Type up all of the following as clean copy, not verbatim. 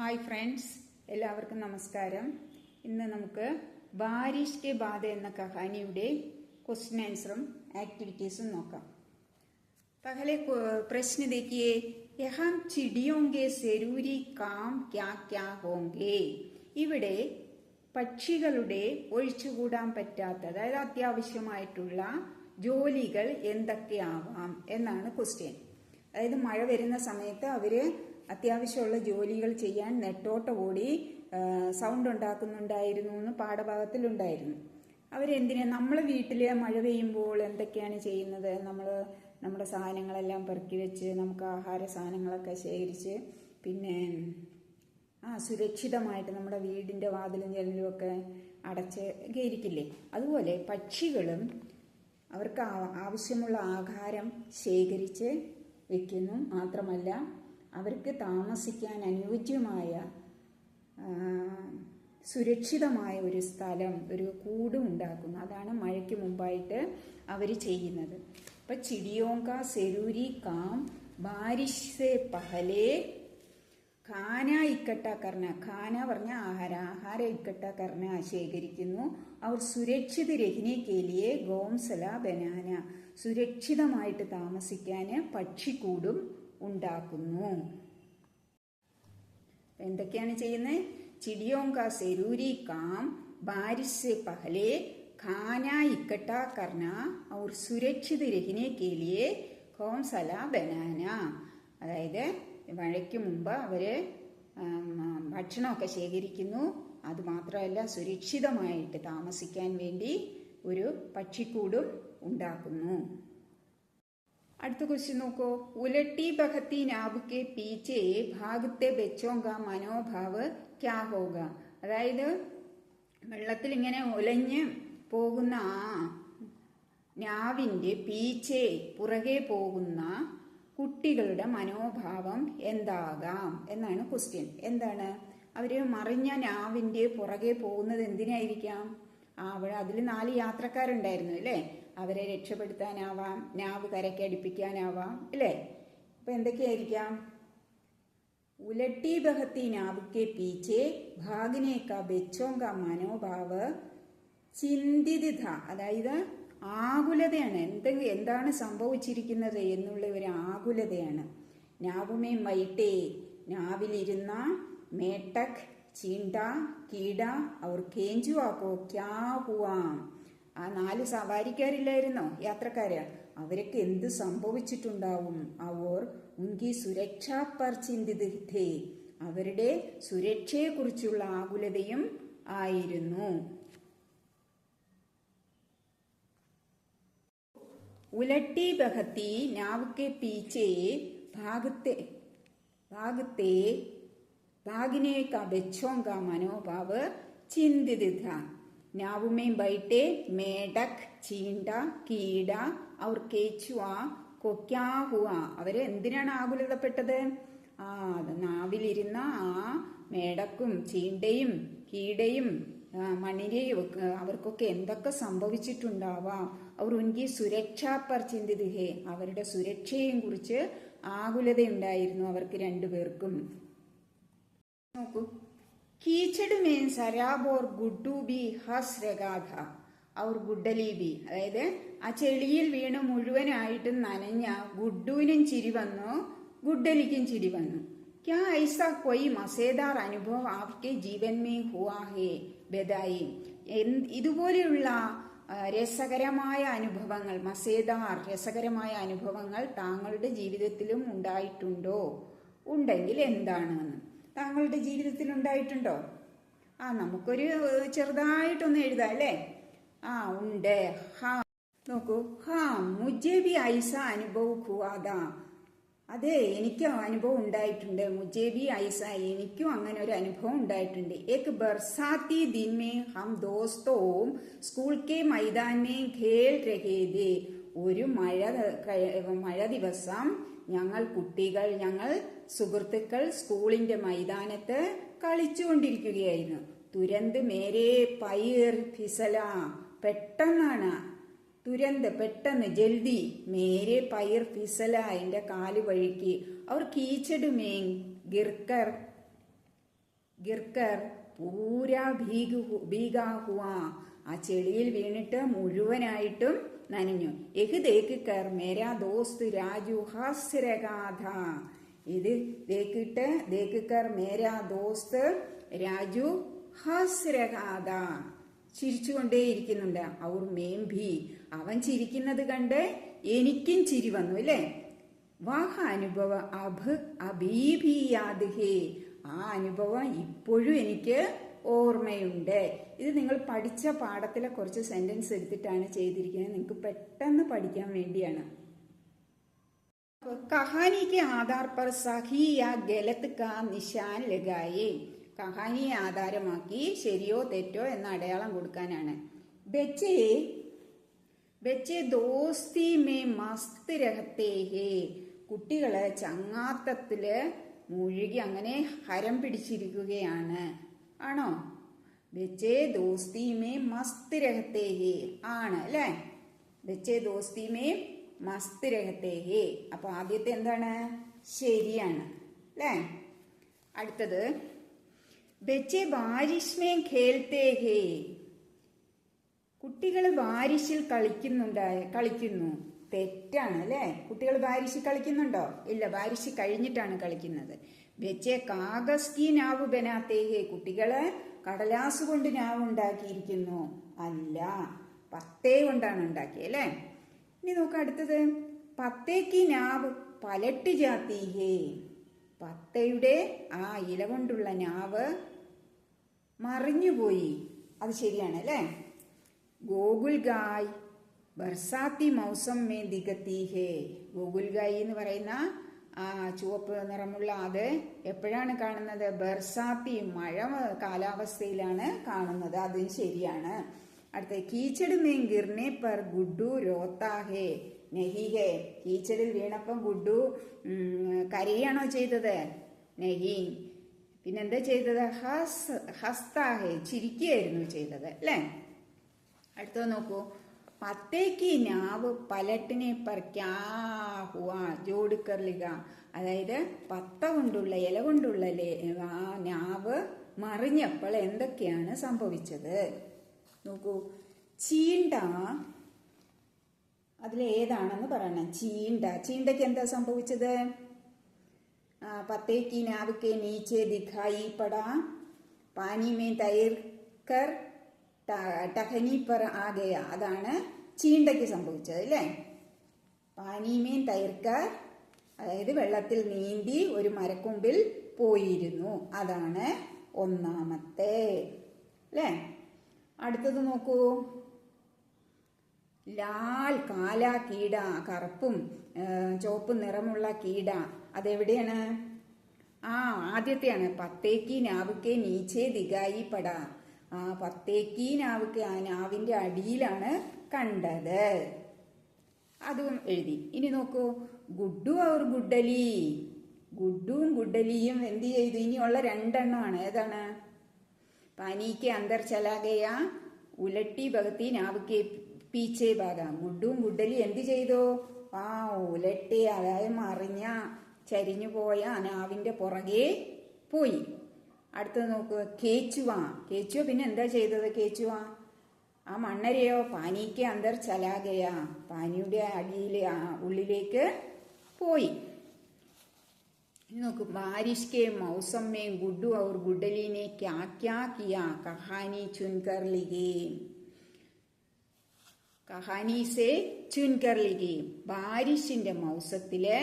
Hi friends, എല്ലാവർക്കും നമസ്കാരം. ഇന്ന് നമുക്ക് ബാരിഷ് കെ ബാദ് എന്ന കഹാനിയുടെ ക്വസ്റ്റ്യൻ ആൻസറും ആക്ടിവിറ്റീസും നോക്കാം. पहले प्रश्न देखिए, यहाँ चिड़ियों के जरूरी काम क्या क्या होंगे. ഇവിടെ പക്ഷികളുടെ ഒഴിച്ചുകൂടാൻ പറ്റാത്ത, അതായത് അത്യാവശ്യമായിട്ടുള്ള ജോലികൾ എന്തൊക്കെയാവാം എന്നാണ് ക്വസ്റ്റ്യൻ. അതായത് മഴ വരുന്ന സമയത്ത് അവര് അത്യാവശ്യമുള്ള ജോലികൾ ചെയ്യാൻ നെട്ടോട്ട ഓടി സൗണ്ട് ഉണ്ടാക്കുന്നുണ്ടായിരുന്നു എന്ന് പാഠഭാഗത്തിലുണ്ടായിരുന്നു. അവരെന്തിനാ നമ്മളെ വീട്ടിൽ മഴ പെയ്യുമ്പോൾ എന്തൊക്കെയാണ് ചെയ്യുന്നത്? നമ്മുടെ സാധനങ്ങളെല്ലാം പെറുക്കി വെച്ച് നമുക്ക് ആഹാര സാധനങ്ങളൊക്കെ ശേഖരിച്ച് പിന്നെ സുരക്ഷിതമായിട്ട് നമ്മുടെ വീടിൻ്റെ വാതിലും ജനലും ഒക്കെ അടച്ച് ഒക്കെ ഇരിക്കില്ലേ? അതുപോലെ പക്ഷികളും അവർക്ക് ആവശ്യമുള്ള ആഹാരം ശേഖരിച്ച് വെക്കുന്നു. മാത്രമല്ല അവർക്ക് താമസിക്കാൻ അനുയോജ്യമായ സുരക്ഷിതമായ ഒരു സ്ഥലം, ഒരു കൂടും ഉണ്ടാക്കുന്നു. അതാണ് മഴയ്ക്ക് മുമ്പായിട്ട് അവർ ചെയ്യുന്നത്. അപ്പം ചിടിയോं का जरूरी काम बारिश से पहले ഖാന ഇക്കട്ട കർണ, ഖാന പറഞ്ഞ ആഹാരം ഇക്കട്ട കർണ ശേഖരിക്കുന്നു. അവർ സുരക്ഷിത രഹിനെ കേലിയെ ഗോംസല ബനാന, സുരക്ഷിതമായിട്ട് താമസിക്കാൻ പക്ഷിക്കൂടും ഉണ്ടാക്കുന്നു. എന്തൊക്കെയാണ് ചെയ്യുന്നത്? ചിടിയോं का जरूरी काम बारिश से पहले खाना इकट्ठा करना और सुरक्षित रहने के लिए घोंसला बनाना. അതായത് മഴയ്ക്ക് മുമ്പ് അവര് ഭക്ഷണമൊക്കെ ശേഖരിക്കുന്നു. അതുമാത്രമല്ല സുരക്ഷിതമായിട്ട് താമസിക്കാൻ വേണ്ടി ഒരു പക്ഷിക്കൂടും ഉണ്ടാക്കുന്നു. അടുത്ത ക്വസ്റ്റ്യൻ നോക്കൂ. ഉലട്ടി ബഹത്തി നാബുക്കെ പീച്ചെ ഭാഗത്തെ ബച്ചോങ്ക മനോഭാവ് ക്യാ ഹോഗ. അതായത് വെള്ളത്തിൽ ഇങ്ങനെ ഉലഞ്ഞ് പോകുന്ന ആ നാവിൻ്റെ പീച്ചെ പുറകെ പോകുന്ന കുട്ടികളുടെ മനോഭാവം എന്താകാം എന്നാണ് ക്വസ്റ്റ്യൻ. എന്താണ് അവർ മറിഞ്ഞ നാവിൻ്റെ പുറകെ പോകുന്നത്? എന്തിനായിരിക്കാം? അവിടെ അതിൽ 4 യാത്രക്കാരുണ്ടായിരുന്നു അല്ലേ? അവരെ രക്ഷപ്പെടുത്താനാവാം, നാവ് കരയ്ക്ക് അടുപ്പിക്കാനാവാം അല്ലേ? അപ്പൊ എന്തൊക്കെയായിരിക്കാം? ഉലട്ടി ബഹത്തി നാവുക്കെ പീച്ചെ ഭാഗിനെ കാ ബച്ചോം കാ മനോഭാവ് ചിന്തിത, അതായത് ആകുലതയാണ്. എന്താണ് സംഭവിച്ചിരിക്കുന്നത് എന്നുള്ള ഒരു ആകുലതയാണ്. നാവുമേ മൈട്ടേ, നാവിലിരുന്ന മേട്ടക് ചീണ്ട കീട അവർ കേഞ്ചുവാക്കോ ക്യാ ഹുവാം. ആ 4 സവാരിക്കാരില്ലായിരുന്നോ, യാത്രക്കാര്? അവരൊക്കെ എന്ത് സംഭവിച്ചിട്ടുണ്ടാവും? അവർ ഉൻകി സുരക്ഷാ പർ ചിന്തിത ഥേ, അവരുടെ സുരക്ഷയെക്കുറിച്ചുള്ള ആകുലതയും ആയിരുന്നു. ഉലട്ടി ബഹത്തി നാവുക്കെ പീച്ചെ ഭാഗത്തെ ഭാഗിനെ കാ ബച്ചോं का मनोभाव चिंतित था. नावुमें बैठे मेढक ചീണ്ട കീട और केचुआ को क्या हुआ. അവര് എന്തിനാണ് ആകുലതപ്പെട്ടത്? നാവിലിരുന്ന ആ മേടക്കും ചീണ്ടയും കീടയും മണിരെയും അവർക്കൊക്കെ എന്തൊക്കെ സംഭവിച്ചിട്ടുണ്ടാവാം. അവർ ഉൻകി സുരക്ഷാ പർ ചിന്തിത ഹേ, അവരുടെ സുരക്ഷയെയും കുറിച്ച് ആകുലതയുണ്ടായിരുന്നു അവർക്ക് 2 പേർക്കും. നോക്കൂ. कीचड़ में शराब और गुड्डू भी हंस रहा था और गुड्डली भी, അതായത് ആ ചെളിയിൽ വീണ് മുഴുവനായിട്ടും നനഞ്ഞ ഗുഡ്ഡുവിനും ചിരി വന്നു, ഗുഡ്ഡലിക്കും ചിരി വന്നു. क्या ऐसा कोई मजेदार अनुभव आपके जीवन में हुआ है ബദായി. ഇതുപോലെയുള്ള രസകരമായ അനുഭവങ്ങൾ, മസേദാർ രസകരമായ അനുഭവങ്ങൾ താങ്കളുടെ ജീവിതത്തിലും ഉണ്ടായിട്ടുണ്ടോ? ഉണ്ടെങ്കിൽ എന്താണെന്ന് താങ്കളുടെ ജീവിതത്തിൽ ഉണ്ടായിട്ടുണ്ടോ? നമുക്കൊരു ചെറുതായിട്ടൊന്ന് എഴുതാം അല്ലേ? ഉണ്ട്. നോക്കൂ. മുझे भी ऐसा अनुभव हुआ था. അതെ, എനിക്കും അനുഭവം ഉണ്ടായിട്ടുണ്ട്. മുझे भी ऐसा, എനിക്കും അങ്ങനെ ഒരു അനുഭവം ഉണ്ടായിട്ടുണ്ട്. एक बरसाती दिन में हम दोस्तों स्कूल के मैदान में खेल रहे थे. ഒരു മഴ ദിവസം ഞങ്ങൾ സുഹൃത്തുക്കൾ സ്കൂളിന്റെ മൈതാനത്ത് കളിച്ചുകൊണ്ടിരിക്കുകയായിരുന്നു. തുരന്ത് മേരേ പൈർ ഫിസല, പെട്ടെന്നാണ്. തുരന്ത് പെട്ടെന്ന്, ജൽദി. മേരെ പൈർ ഫിസല, എന്റെ കാല് വഴുക്കി. അവർ കീച്ചട് മേങ് ഗിർക്കർ ഗിർക്കർ പൂരാ ഭീഗാ ഹുവാ, ആ ചെളിയിൽ വീണിട്ട് മുഴുവനായിട്ടും നനഞ്ഞു. എഹ് ദേക്ക് കർ മേരാ ദോസ്ത് രാജു ഹാസ്യരഗാഥ, ഇത് ദേക്ക് കർ മേരാ ദോസ്ത് രാജു ഹാസ്യരഗാഥ, ചിരിച്ചുകൊണ്ടേയിരിക്കുന്നുണ്ട്. ഔർ മേം ഭി, അവൻ ചിരിക്കുന്നത് കണ്ട് എനിക്കും ചിരി വന്നു അല്ലേ. വാഹ അനുഭവ അഭ് അബീഭി യാദ് ഹേ, ആ അനുഭവം ഇപ്പോഴും എനിക്ക് ഓർമ്മയുണ്ട്. ഇത് നിങ്ങൾ പഠിച്ച പാഠത്തിലെ കുറച്ച് സെന്റൻസ് എടുത്തിട്ടാണ് ചെയ്തിരിക്കുന്നത്, നിങ്ങൾക്ക് പെട്ടെന്ന് പഠിക്കാൻ വേണ്ടിയാണ്. कहानी के आधार पर सही या गलत का निशान लगाए, കഹാനിയെ ആധാരമാക്കി ശരിയോ തെറ്റോ എന്ന അടയാളം കൊടുക്കാനാണ്. ബച്ചേ ദോസ്തി മേ മസ്ത് രഹത്തെ ഹേ, കുട്ടികള് ചങ്ങാത്തത്തില് മുഴുകി അങ്ങനെ ഹരം പിടിച്ചിരിക്കുകയാണ്. ആണോ? ബച്ചേ ദോസ്തി മേ മസ്ത് രഹത്തെ ഹേ, ആണ് അല്ലേ. ബച്ചേ ദോസ്തി മേ മസ്ത് രഹത്തെ ഹേ, അപ്പൊ ആദ്യത്തെ എന്താണ്? ശരിയാണ് അല്ലേ. അടുത്തത് ബച്ചേ ബാരിഷ് മേ ഖേൽത്തേ ഹേ, കുട്ടികൾ ബാരിഷിൽ കളിക്കുന്നു. തെറ്റാണ് അല്ലേ. കുട്ടികൾ ബാരിഷിൽ കളിക്കുന്നുണ്ടോ? ഇല്ല, ബാരിഷ് കഴിഞ്ഞിട്ടാണ് കളിക്കുന്നത്. ബച്ചേ കാഗസ് കി നാവ് ബനാത്തേ ഹേ, കുട്ടികള് കടലാസ് കൊണ്ട് നാവ് ഉണ്ടാക്കിയിരിക്കുന്നു. അല്ല, പത്തേ കൊണ്ടാണ് ഉണ്ടാക്കിയത് അല്ലേ. ഇനി നോക്കാം അടുത്തത്. പത്തേക്ക് നാവ് പലട്ട് ജാത്തി ഹേ, പത്തയുടെ ആ ഇല കൊണ്ടുള്ള നാവ് മറിഞ്ഞുപോയി. അത് ശരിയാണ് അല്ലേ. ഗോകുൽ ഗായ് ബർസാത്തി മൗസം മേ ദിഗത്തി ഹേ, ഗോകുൽ ഗായ് എന്ന് പറയുന്ന ആ ചുവപ്പ് നിറമുള്ള അത് എപ്പോഴാണ് കാണുന്നത്? ബർസാത്തി, മഴ കാലാവസ്ഥയിലാണ് കാണുന്നത്. അതും ശരിയാണ്. അടുത്ത കീച്ചട് മേ ഗിർനെ പർ ഗുഡ്ഡു രോത്താ ഹേ നഹി ഹേ, കീച്ചടിൽ വീണപ്പം ഗുഡ്ഡു കരയാണോ ചെയ്തത്? നഹി. പിന്നെന്താ ചെയ്തത്? ഹസ്താ ഹേ, ചിരിക്കുകയായിരുന്നു ചെയ്തത് അല്ലേ. അടുത്തത് നോക്കൂ. പത്തേക്ക് നാവ് പലട്ടിനെ പർ ക്യാ ഹുവാ ജോഡ് കർ ലിഗ, അതായത് പത്ത കൊണ്ടുള്ള ഇല കൊണ്ടുള്ള ആ നാവ് മറിഞ്ഞപ്പോൾ എന്തൊക്കെയാണ് സംഭവിച്ചത്? നോക്കൂ. ചീണ്ട, അതിലേതാണെന്ന് പറയണം. ചീണ്ടയ്ക്ക് എന്താ സംഭവിച്ചത്? പത്തേക്ക് നാവുക്കെ നീച്ചെ ദിഖായി പടാ, പാനി മേ തൈർ കർ ടഹനി പർ ആ ഗയ, അതാണ് ചീണ്ടയ്ക്ക് സംഭവിച്ചത് അല്ലേ. പാനി മേ തൈർ കർ, അതായത് വെള്ളത്തിൽ നീന്തി ഒരു മരക്കൊമ്പിൽ പോയിരുന്നു. അതാണ് ഒന്നാമത്തെ അല്ലേ. അടുത്തത് നോക്കൂ. ലാൽ കാല കീട, കറുപ്പും ചുവപ്പും നിറമുള്ള കീട, അതെവിടെയാണ്? ആദ്യത്തെയാണ്. പത്തേക്ക് നാവുക്കെ നീച്ചേ ദിഗായി പടാ, ആ പത്തേക്ക് നാവുക്കെ, ആ നാവിന്റെ അടിയിലാണ് കണ്ടത്. അതും എഴുതി. ഇനി നോക്കൂ. ഗുഡ്ഡു ഔർ ഗുഡ്ഡലി, ഗുഡ്ഡുവും ഗുഡ്ഡലിയും എന്ത് ചെയ്തു? ഇനിയുള്ള രണ്ടെണ്ണമാണ്. ഏതാണ്? പാനിക്ക് അന്തർ ചലാകയ ഉലട്ടി ഭഗത്തി നാവുക്കെ പീച്ചേ ഭാഗ, ഗുഡ്ഡും ഗുഡ്ഡലി എന്ത് ചെയ്തു? ഉലട്ടി, അതായത് മറിഞ്ഞ ചരിഞ്ഞു പോയ നാവിന്റെ പുറകെ പോയി. അടുത്തത് നോക്കുക. കേച്ചുവ പിന്നെ എന്താ ചെയ്തത്? കേച്ചുവ ആ മണ്ണരയോ പാനിക്ക് അന്തർ ചലാകയ, പാനിയുടെ അടിയിലെ ഉള്ളിലേക്ക് പോയി. നോക്കൂ. ബാരിഷ് കെ മൗസം മേ ഗുഡ്ഡു ഔർ ഗുഡ്ഡലിനെ ക്യാ ക്യാ കിയാ കഹാനി ചുൻകർ ലിഗേ, കഹാനി സേ ചുൻകർ ലിഗേ, ബാരിഷിന്റെ മൗസത്തില്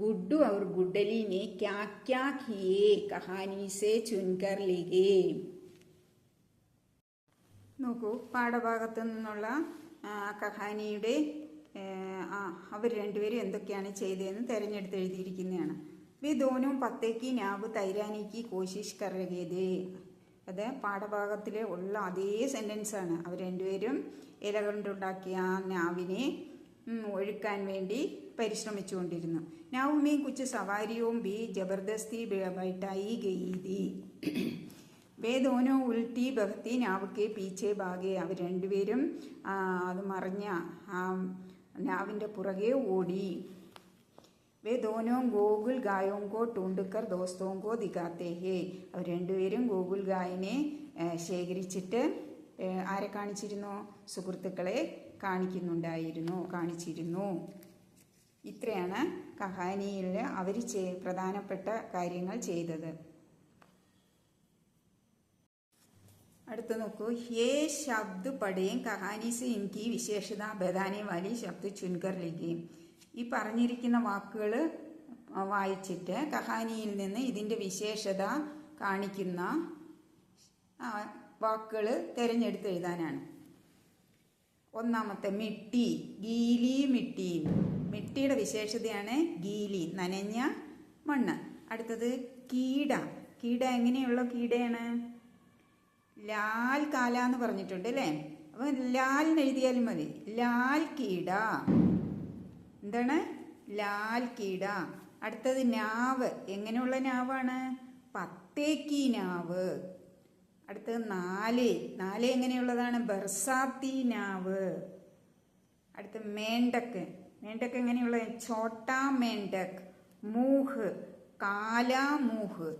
ഗുഡ്ഡു ഔർ ഗുഡ്ഡലിനെ ക്യാ ക്യാ കിയേ കഹാനി സേ ചുൻകർ ലിഗേ. നോക്കൂ. പാഠഭാഗത്തു നിന്നുള്ള കഹാനിയുടെ അവർ രണ്ടുപേരും എന്തൊക്കെയാണ് ചെയ്തതെന്ന് തിരഞ്ഞെടുത്ത് എഴുതിയിരിക്കുന്നതാണ്. വേ ദോനോ പത്തേക്ക് നാവ് തൈരാനിക്ക് കോശിഷ് കർ രഹേ ഥേ, അത് പാഠഭാഗത്തിലെ ഉള്ള അതേ സെന്റൻസ് ആണ്. അവർ രണ്ടുപേരും ഇല കൊണ്ടുണ്ടാക്കിയ ആ നാവിനെ ഒഴുക്കാൻ വേണ്ടി പരിശ്രമിച്ചുകൊണ്ടിരുന്നു. നാവുമേ കുച്ച് സവാരിയും ബി ജബർദസ്തി ബൈഠായി ഗയി ഥി, വേ ദോനോ ഉൽട്ടി ബഹത്തി നാവുക്കെ പീച്ചെ ഭാഗെ, അവർ രണ്ടുപേരും അത് മറിഞ്ഞ ആ നാവിൻ്റെ പുറകെ ഓടി. വേ दोनों ഗോകുൽ ഗായോं को ढूंढकर दोस्तों को दिखाते हैं. അവർ രണ്ടുപേരും ഗോകുൽ ഗായനെ ശേഖരിച്ചിട്ട് ആരെ കാണിച്ചിരുന്നു? സുഹൃത്തുക്കളെ കാണിച്ചിരുന്നു. ഇത്രയാണ് കഹാനിയിൽ അവർ പ്രധാനപ്പെട്ട കാര്യങ്ങൾ ചെയ്തത്. അടുത്ത നോക്കൂ. ये शब्द पढ़ें, कहानी से इनकी विशेषता बताने वाली शब्द चुनकर लिखें. ഈ പറഞ്ഞിരിക്കുന്ന വാക്കുകൾ വായിച്ചിട്ട് കഹാനിയിൽ നിന്ന് ഇതിൻ്റെ വിശേഷത കാണിക്കുന്ന വാക്കുകൾ തിരഞ്ഞെടുത്ത് എഴുതാനാണ്. ഒന്നാമത്തെ മിട്ടി, ഗീലി മിട്ടി. മിട്ടിയുടെ വിശേഷതയാണ് ഗീലി, നനഞ്ഞ മണ്ണ്. അടുത്തത് കീട. കീട എങ്ങനെയുള്ള കീടയാണ്? ലാൽ കാല എന്ന് പറഞ്ഞിട്ടുണ്ട് അല്ലേ? അപ്പൊ ലാലിന് എഴുതിയാലും മതി. ലാൽ കീട. എന്താണ്? ലാൽ കീട. അടുത്തത് നാവ്. എങ്ങനെയുള്ള നാവാണ്? പത്തേക്കി നാവ്. അടുത്തത് നാല്. നാല് എങ്ങനെയുള്ളതാണ്? ബർസാത്തി നാവ്. അടുത്ത മേണ്ടക്ക്. മേണ്ടക്ക് എങ്ങനെയുള്ള? ചോട്ടാ മേണ്ടക്. മൂഹ്, കാലാ മൂഹ്.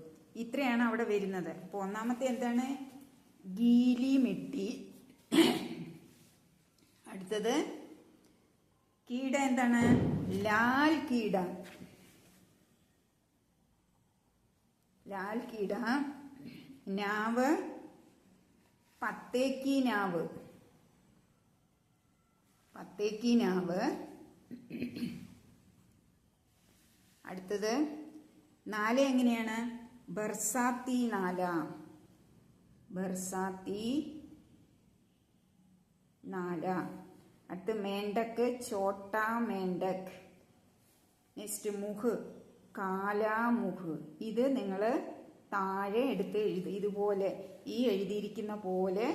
ഇത്രയാണ് അവിടെ വരുന്നത്. അപ്പോൾ ഒന്നാമത്തെ എന്താണ്? ഗീലി മിട്ടി. അടുത്തത് കീട എന്താണ്? ലാൽ കീട. ലാൽ കീട. നാവ് പത്തേക്കി നാവ്. പത്തേക്കി നാവ്. അടുത്തത് നാല് എങ്ങനെയാണ്? ബർസാത്തി നാല. ബർസാത്തി നാല. അടുത്ത് മേണ്ടക്ക്, ചോട്ടാ മേണ്ടക്. നെക്സ്റ്റ് മുഹ്, കാലാ മുഹ്. ഇത് നിങ്ങൾ താഴെ എടുത്ത് ഇതുപോലെ ഈ എഴുതിയിരിക്കുന്ന പോലെ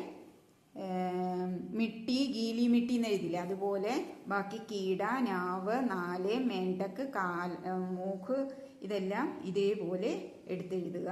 മിട്ടി, ഗീലി മിട്ടി എന്ന് എഴുതില്ല, അതുപോലെ ബാക്കി കീട, നാവ്, നാല്, മേണ്ടക്ക്, മൂക്ക് ഇതെല്ലാം ഇതേപോലെ എടുത്തെഴുതുക.